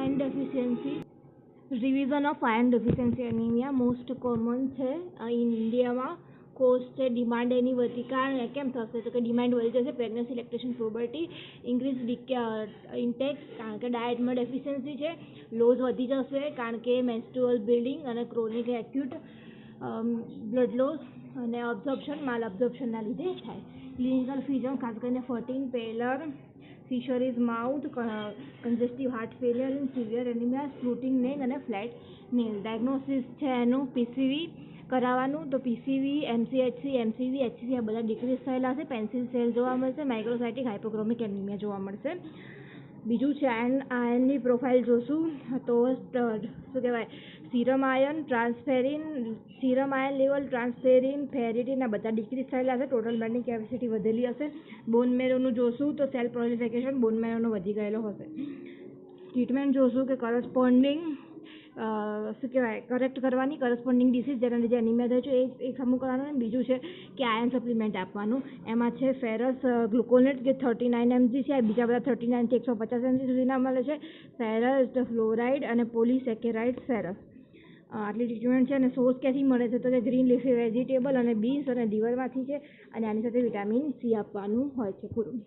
Iron deficiency revision of iron deficiency anaemia most common છે ઇન્ડિયામાં. Cause છે demand એની વધી. કારણ કેમ થશે તો કે ડિમાન્ડ વધી જશે, pregnancy, lactation, puberty, increase intake, કારણ કે ડાયટમાં ડેફિશિયન્સી છે. લોઝ વધી જશે કારણ કે મેન્સ્ટ્રુઅલ બ્લીડિંગ અને ક્રોનિક એક્યુટ બ્લડ લોસ અને અબ્ઝોર્પ્શન માલ અબ્ઝોર્પ્શનના લીધે થાય. ક્લિનિકલ ફીચર ખાસ કરીને fatigue, pallor, fissures mouth, congestive heart failure, severe anaemia, સ્પ્લુટિંગ નેક અને ફ્લેટ નેલ. ડાયગ્નોસિસ છે એનું પીસીવી કરાવવાનું, તો પીસીવી, એમસીએચસી, એમસીવી, એચસી આ બધા ડિક્રીઝ થયેલા છે. પેન્સિલ સેલ જોવા મળશે. માઇક્રોસાઇટિક હાઇપોક્રોમિક એનિમિયા જોવા મળશે. બીજું છે આયર્નની પ્રોફાઇલ જોશું તો શું કહેવાય, serum iron, transferrin, serum iron level, transferrin, ferritin આ બધા ડિક્રીઝ થયેલા છે. ટોટલ બ્લડની કેપેસિટી વધેલી હશે. બોન મેરોનું જોશું તો સેલ પ્રોલિફેકેશન બોન મેરોનો વધી ગયેલો હશે. ટ્રીટમેન્ટ જોશું કે કરસ્પોન્ડિંગ શું કહેવાય કરેક્ટ કરવાની, કરસ્પોન્ડિંગ ડિસીઝ જેના લીધે એનિમિયા થાય છે એ એક સમૂહ કરવાનું. બીજું છે કે આયર્ન સપ્લિમેન્ટ આપવાનું. એમાં છે ફેરસ ગ્લુકોનેટ કે 39 mg છે. બીજા બધા 39 થી 150 mg સુધીના મળે છે. ફેરસ ફ્લોરાઇડ અને પોલિસેકેરાઇડ ફેરસ. આટલી ટ્રીટમેન્ટ છે. અને સોર્સ ક્યાંથી મળે છે તો કે ગ્રીન લીફી વેજીટેબલ અને બીન્સ અને લીવરમાંથી છે. અને આની સાથે વિટામિન સી આપવાનું હોય છે પૂરું.